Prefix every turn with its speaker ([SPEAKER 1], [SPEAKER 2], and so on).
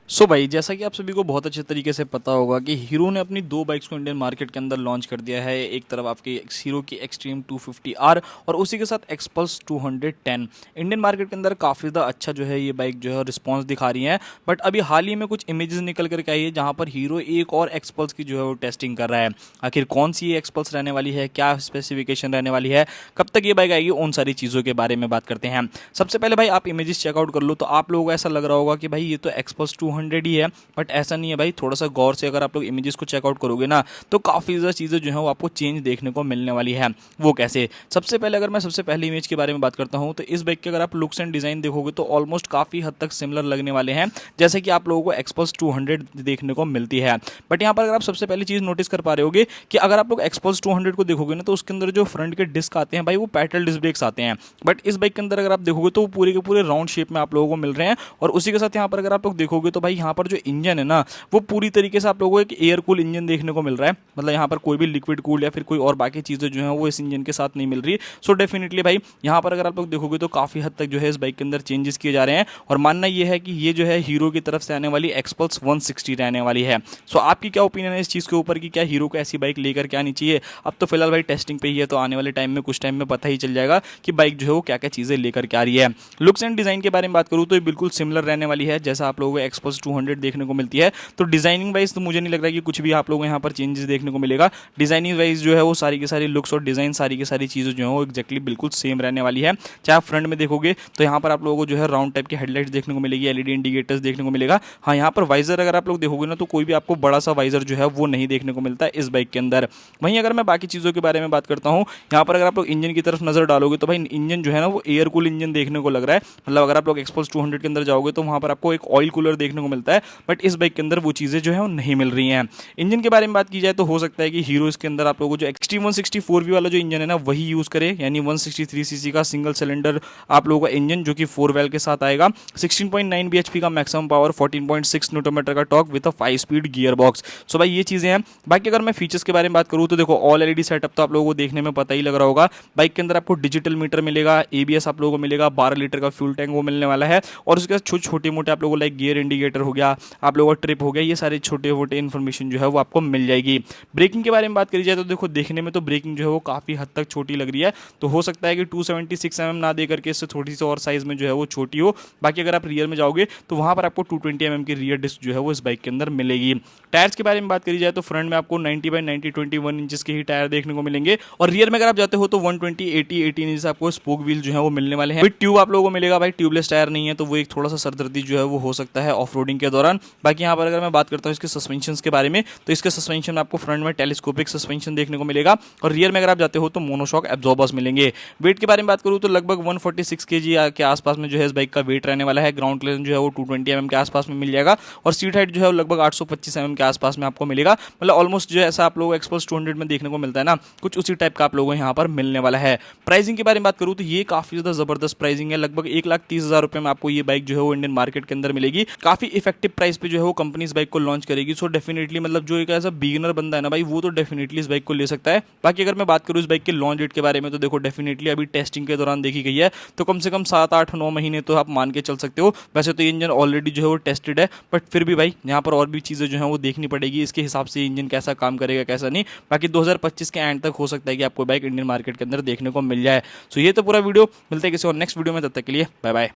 [SPEAKER 1] भाई जैसा कि आप सभी को बहुत अच्छे तरीके से पता होगा कि हीरो ने अपनी दो बाइक्स को इंडियन मार्केट के अंदर लॉन्च कर दिया है। एक तरफ आपकी हीरो की एक्सट्रीम 250R और उसी के साथ एक्सपल्स 210। इंडियन मार्केट के अंदर काफ़ी ज़्यादा अच्छा जो है ये बाइक जो है रिस्पांस दिखा रही है। बट अभी हाल ही में कुछ इमेजेस निकल करके आई है जहाँ पर हीरो एक और एक्सपल्स की जो है वो टेस्टिंग कर रहा है। आखिर कौन सी ये एक्सपल्स रहने वाली है, क्या स्पेसिफिकेशन रहने वाली है, कब तक ये बाइक आएगी, उन सारी चीज़ों के बारे में बात करते हैं। सबसे पहले भाई आप इमेजेस चेकआउट कर लो तो आप लोगों को ऐसा लग रहा होगा कि भाई ये तो एक्सपल्स 200 ही है। बट ऐसा नहीं है भाई, थोड़ा सा गौर से अगर आप लोग इमेजेस को चेकआउट करोगे ना तो काफ़ी ज़्यादा चीज़ें जो है वो आपको चेंज देखने को मिलने वाली है। वो कैसे? सबसे पहले अगर मैं सबसे पहले इमेज के बारे में बात करता हूँ तो इस बाइक के अगर आप लुक्स एंड डिज़ाइन देखोगे तो ऑलमोस्ट काफ़ी हद तक सिमिलर लगने वाले हैं जैसे कि आप लोगों को एक्सपल्स 200 देखने को मिलती है। बट यहाँ पर अगर आप सबसे पहली चीज़ नोटिस कर पा रहे होगे कि अगर आप लोग एक्सपल्स 200 को देखोगे ना तो उसके अंदर जो फ्रंट के डिस्क आते हैं भाई वो पैडल डिस्क ब्रेक्स आते हैं। बट इस बाइक के अंदर अगर आप देखोगे तो वो पूरे के पूरे राउंड शेप में आप लोगों को मिल रहे हैं। और उसी के साथ यहाँ पर अगर आप लोग देखोगे तो भाई यहाँ पर जो इंजन है ना वो पूरी तरीके से आप लोगों को एक एयर कूल इंजन देखने को मिल रहा है। मतलब यहाँ पर कोई भी लिक्विड कूल या फिर कोई और बाकी चीज़ें जो है वो इस इंजन के साथ नहीं मिल रही। सो डेफिनेटली भाई यहाँ पर अगर आप लोग देखोगे तो काफ़ी हद तक जो है इस बाइक के अंदर चेंजेस किए जा रहे हैं। और मानना ये है कि ये जो है हीरो की तरफ से आने वाली एक्सपल्स 160 रहने वाली है। सो आपकी क्या ओपिनियन है इस चीज़ के ऊपर कि क्या हीरो को ऐसी बाइक लेकर के आनी चाहिए? अब तो फिलहाल भाई टेस्टिंग पे ही है, तो आने वाले टाइम में कुछ टाइम में पता ही चल जाएगा कि बाइक जो है वो क्या क्या चीज़ें लेकर के आ रही है। लुक्स एंड डिज़ाइन के बारे में बात करूँ तो ये बिल्कुल सिमिलर रहने वाली है जैसा आप लोगों को एक्सपल्स 200 देखने को मिलती है। तो डिजाइनिंग वाइज तो मुझे नहीं लग रहा है कि कुछ भी आप लोगों को यहाँ पर चेंजेस देखने को मिलेगा। डिजाइनिंग वाइज जो है वो सारी की सारी लुक्स और डिजाइन सारी की सारी चीज़ें जो है वो एक्जैक्टली बिल्कुल सेम रहने वाली है। चाहे आप फ्रंट में देखोगे तो यहाँ पर आप लोगों को जो है राउंड टाइप की हेडलाइट्स देखने को मिलेगी, एलईडी इंडिकेटर्स देखने को मिलेगा। हाँ, यहाँ पर वाइजर अगर आप लोग देखोगे ना तो कोई भी आपको बड़ा सा वाइजर जो है वो नहीं देखने को मिलता है इस बाइक के अंदर। वहीं अगर मैं बाकी चीज़ों के बारे में बात करता हूँ, यहाँ पर अगर आप लोग इंजन की तरफ नजर डालोगे तो भाई इंजन जो है ना वो एयर कूल इंजन देखने को लग रहा है। मतलब अगर आप लोग एक्सपल्स 200 के अंदर जाओगे तो वहाँ पर आपको एक ऑयल कूलर देखने को मिलता है। बट इस बाइक के अंदर वो चीज़ें जो है वो नहीं मिल रही हैं। इंजन के बारे में बात की जाए तो हो सकता है कि हीरो इसके अंदर आप लोगों को जो एक्सट्रीम 164V वाला जो इंजन है ना वही यूज़ करे, यानी 163cc का सिंगल सिलेंडर आप लोगों का इंजन जो कि 4 वेल के साथ आएगा। 16.9 bhp का मैक्सिमम पावर, 14.6 न्यूटन मीटर का torque with a 5 speed gear box. सो भाई ये चीज़ें हैं। बाकी अगर मैं फीचर्स के बारे में बात करूँ तो देखो ऑल एलईडी सेटअप तो आप लोगों को देखने में पता ही लग रहा होगा। बाइक के अंदर आपको डिजिटल मीटर मिलेगा, एबीएस आप लोगों को मिलेगा, 12 लीटर का फ्यूल टैंक वो मिलने वाला है। और उसके बाद छोटे मोटे आप लोगों को लाइक गियर इंडिकेटर हो गया, आप लोगों का ट्रिप हो गया, ये सारे छोटे मोटे इन्फॉर्मेशन जो है वो आपको मिल जाएगी। ब्रेकिंग के बारे में बात करी जाए तो देखो देखने में तो ब्रेकिंग जो है वो काफ़ी हद तक छोटी लग रही है। तो हो सकता है कि 276 ना दे करके इससे थोड़ी सी और साइज में जो है वो छोटी हो। बाकी अगर आप रियर में जाओगे तो वहाँ पर आपको 220 की रियर डिस्क जो है वो इस बाइक के अंदर मिलेगी। टायर्स के बारे में बात करी जाए तो फ्रंट में आपको 90/90 21 इंचेस के ही टायर देखने को मिलेंगे। और रियर में अगर आप जाते हो तो 120/80 इंच आपको स्पोक व्हील जो है वो मिलने वाले हैं। ट्यूब आप लोगों को मिलेगा भाई, ट्यूबलेस टायर नहीं है तो वो एक थोड़ा सा सरदर्दी जो है वो हो सकता है ऑफ रोडिंग के दौरान। बाकी यहाँ पर अगर मैं बात करता हूँ इसके सस्पेंशन के बारे में तो इसके सस्पेंशन में आपको फ्रंट में टेलीस्कोपिक सस्पेंशन देखने को मिलेगा और रियर में अगर आप जाते हो तो मोनोशॉक एब्जॉर्बर्स मिलेंगे। वेट के बारे में बात करूँ तो लगभग 146 kg के आसपास में जो है इस बाइक का वेट रहने वाला है। ग्राउंड क्लियरेंस जो है वो 220 mm के आसपास में मिल जाएगा और सीट हाइट जो है वो लगभग 825 mm के आसपास में आपको मिलेगा। मतलब ऑलमोस्ट जो ऐसा आप लोगों को एक्सपल्स 200 में देखने को मिलता है ना, कुछ उसी टाइप का आप लोगों को यहाँ पर मिलने वाला है। प्राइसिंग के बारे में बात करूँ तो ये काफी ज्यादा जबरदस्त प्राइसिंग है। लगभग 1,30,000 रुपए में आपको ये बाइक जो है वो इंडियन मार्केट के अंदर मिलेगी। काफी इफेक्टिव प्राइस पे जो है वो कंपनी इस बाइक को लॉन्च करेगी। सो डेफिनेटली मतलब जो एक ऐसा बिगिनर बंदा है ना भाई वो तो डेफिनेटली इस बाइक को ले सकता है। बाकी अगर मैं बात करूँ इस बाइक के लॉन्च डेट के बारे में तो देखो डेफिनेटली अभी टेस्टिंग के दौरान देखी गई है, तो कम से कम 7-8-9 महीने तो आप मान के चल सकते हो। वैसे तो ये इंजन ऑलरेडी जो है वो टेस्टेड है, बट फिर भी भाई यहाँ पर और भी चीज़ें जो है वो देखनी पड़ेगी इसके हिसाब से इंजन कैसा काम करेगा कैसा नहीं। बाकी 2025 के एंड तक हो सकता है कि आपको बाइक इंडियन मार्केट के अंदर देखने को मिल जाए। सो ये तो पूरा वीडियो, मिलते हैं किसी और नेक्स्ट वीडियो में, तब तक के लिए बाय बाय।